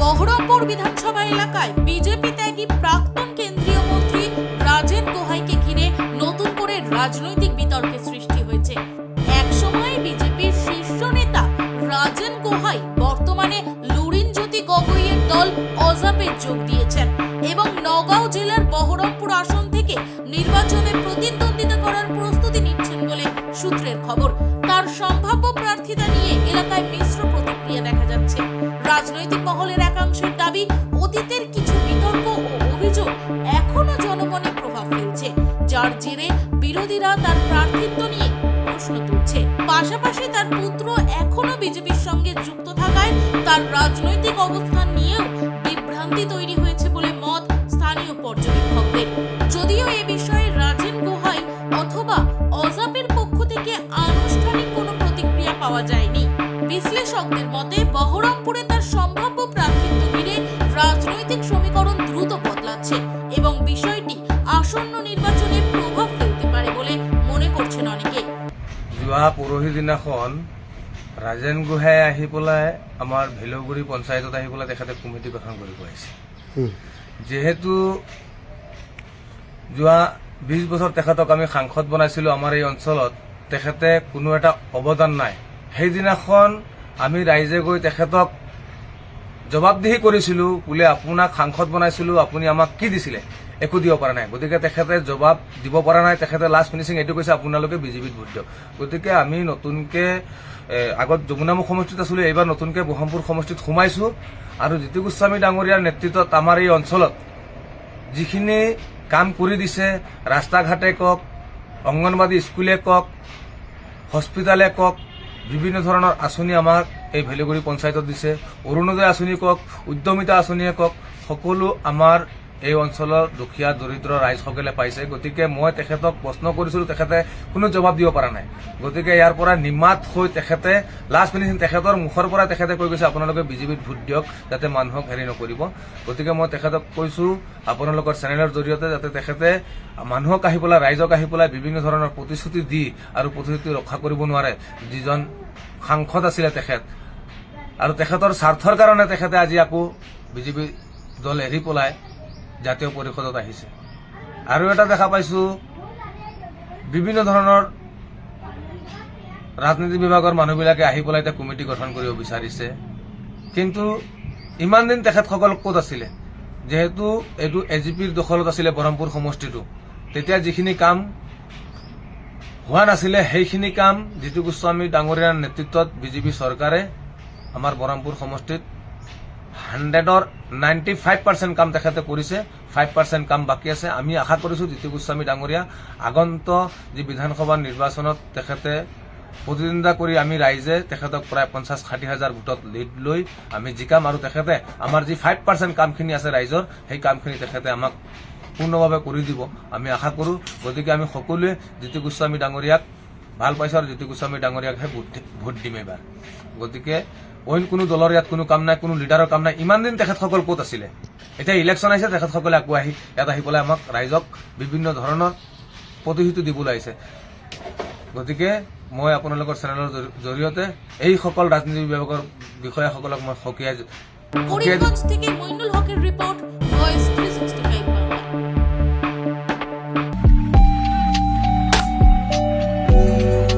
বহরমপুর বিধানসভা এলাকায় বিজেপি ত্যাগী প্রাক্তন কেন্দ্রীয় মন্ত্রী রাজেন গোহাইকে ঘিরে নতুন করে রাজনৈতিক বিতর্কের সৃষ্টি হয়েছে। একসময় বিজেপির শীর্ষ নেতা রাজেন গোহাই বর্তমানে লুরিনজ্যোতি গগৈয়ের দল অজাপে যোগ দিয়েছেন এবং নগাঁও জেলার বহরমপুর আসন থেকে নির্বাচনে প্রতিদ্বন্দ্বিতা করার প্রস্তুতি নিচ্ছেন বলে সূত্রের খবর। তার সম্ভাব্য প্রার্থিতা নিয়ে এলাকায় মিশ্র প্রতিক্রিয়া দেখা যাচ্ছে। রাজনৈতিক মহলের একাংশের দাবি, অতীতের কিছু বিতর্ক ও অভিযোগ এখনো জনমনে প্রভাব ফেলছে, যার জেরে বিরোধীরা তার প্রার্থিত্ব নিয়ে প্রশ্ন তুলছে। পাশাপাশি তার পুত্র এখনো বিজেপির সঙ্গে যুক্ত থাকায় তার রাজনৈতিক অবস্থান নিয়েও বিভ্রান্তি তৈরি হয়েছে বলে মত স্থানীয় পর্যবেক্ষকদের। যদিও এ বিষয়ে রাজেন গোহাই অথবা অজাপের পক্ষ থেকে আনুষ্ঠানিক কোনো প্রতিক্রিয়া পাওয়া যায়নি। বিশ্লেষকদের মতে বহরমপুরে তার সম্ভাব্য প্রার্থিত্ব ঘিরে রাজনৈতিক সমীকরণ দ্রুত বদলাচ্ছে এবং বিষয়টি আসন্ন নির্বাচনে প্রভাব ফেলতে পারে বলে মনে করছেন অনেকে। যোৱা পৰহি দিনাখন ৰাজেন গোহাঁই আহি পেলাই আমাৰ ভেলগুৰি পঞ্চায়তত আহি পেলাই তেখেতে কমিটি গঠন কৰিব আহিছে। যিহেতু যোৱা 20 বছৰ তেখেতক আমি সাংসদ বনাইছিলোঁ আমাৰ এই অঞ্চলত, তেখেতে কোনো এটা অৱদান নাই। সেইদিনাখন আমি ৰাইজে গৈ তেখেতক জবাবদিহি কৰিছিলোঁ বোলে আপোনাক সাংসদ বনাইছিলোঁ, আপুনি আমাক কি দিছিলে? একো দিব পৰা নাই। গতিকে তেখেতে জবাব দিব পৰা নাই। তেখেতে লাষ্ট ফিনিচিং এইটো কৈছে, আপোনালোকে বিজেপিত ভোট দিয়ক। গতিকে আমি নতুনকৈ আগত যমুনামুখ সমষ্টিত আছিলোঁ, এইবাৰ নতুনকৈ বহৰমপুৰ সমষ্টিত সোমাইছোঁ আৰু জিতু গোস্বামী ডাঙৰীয়াৰ নেতৃত্বত আমাৰ এই অঞ্চলত যিখিনি কাম কৰি দিছে, ৰাস্তা ঘাটে কওক, অংগনবাদী স্কুলে কওক, হস্পিটালে কওক, বিভিন্ন ধৰণৰ আঁচনি আমাক এই ভেলগুৰি পঞ্চায়তত দিছে। অৰুণোদয় আঁচনি কওক, উদ্যমিতা আঁচনিয়ে কওক, সকলো আমাৰ এই অঞ্চলৰ দুখীয়া দৰিদ্ৰ ৰাইজসকলে পাইছে। গতিকে মই তেখেতক প্ৰশ্ন কৰিছিলোঁ, তেখেতে কোনো জবাব দিব পৰা নাই। গতিকে ইয়াৰ পৰা নিমাত হৈ তেখেতে লাষ্ট ফিনিচিং তেখেতৰ মুখৰ পৰা তেখেতে কৈ গৈছে, আপোনালোকে বিজেপিত ভোট দিয়ক, যাতে মানুহক হেৰি নকৰিব। গতিকে মই তেখেতক কৈছোঁ আপোনালোকৰ চেনেলৰ জৰিয়তে যাতে তেখেতে মানুহক আহি পেলাই, ৰাইজক আহি পেলাই বিভিন্ন ধৰণৰ প্ৰতিশ্ৰুতি দি আৰু প্ৰতিশ্ৰুতি ৰক্ষা কৰিব নোৱাৰে। যিজন সাংসদ আছিলে তেখেত, আৰু তেখেতৰ স্বাৰ্থৰ কাৰণে তেখেতে আজি আকৌ বিজেপি দল এৰি পেলাই জাতীয় পৰিষদত আহিছে। আৰু এটা দেখা পাইছোঁ, বিভিন্ন ধৰণৰ ৰাজনীতি বিভাগৰ মানুহবিলাকে আহি পেলাই এতিয়া কমিটি গঠন কৰিব বিচাৰিছে। কিন্তু ইমান দিন তেখেতসকল ক'ত আছিলে? যিহেতু এইটো এজিপিৰ দখলত আছিলে বহৰমপুৰ সমষ্টিটো, তেতিয়া যিখিনি কাম হোৱা নাছিলে সেইখিনি কাম জিতু গোস্বামী ডাঙৰীয়াৰ নেতৃত্বত বিজেপি চৰকাৰে আমাৰ বহৰমপুৰ সমষ্টিত 100ৰ 95% কাম তেখেতে কৰিছে, 5% কাম বাকী আছে। আমি আশা কৰিছোঁ জিতু গোস্বামী ডাঙৰীয়া আগন্ত যি বিধানসভা নিৰ্বাচনত তেখেতে প্ৰতিদ্বন্দ্বিতা কৰি আমি ৰাইজে তেখেতক প্ৰায় 50-60 হাজাৰ ভোটত লিড লৈ আমি জিকাম আৰু তেখেতে আমাৰ যি 5% কামখিনি আছে ৰাইজৰ, সেই কামখিনি তেখেতে আমাক পূৰ্ণভাৱে কৰি দিব, আমি আশা কৰোঁ। গতিকে আমি সকলোৱে জিতু গোস্বামী ডাঙৰীয়াক ভাল পাইছোঁ আৰু জিতু গোস্বামী ডাঙৰীয়াকহে ভোট দিম এইবাৰ। গতিকে অইন কোনো দলৰ ইয়াত কোনো কাম নাই, কোনো লিডাৰৰ কাম নাই। ইমান দিন তেখেতসকল ক'ত আছিলে? এতিয়া ইলেকশ্যন আহিছে, তেখেতসকলে আকৌ আহি ইয়াত আহি পেলাই আমাক ৰাইজক বিভিন্ন ধৰণৰ প্ৰতিশ্ৰুতি দিবলৈ আহিছে। গতিকে মই আপোনালোকৰ চেনেলৰ জৰিয়তে এইসকল ৰাজনীতি বিভাগৰ বিষয়াসকলক মই সকীয়াই কৰিমগঞ্জ থেকে মইনুল হকেৰ ৰিপোৰ্ট, ভয়েস 360।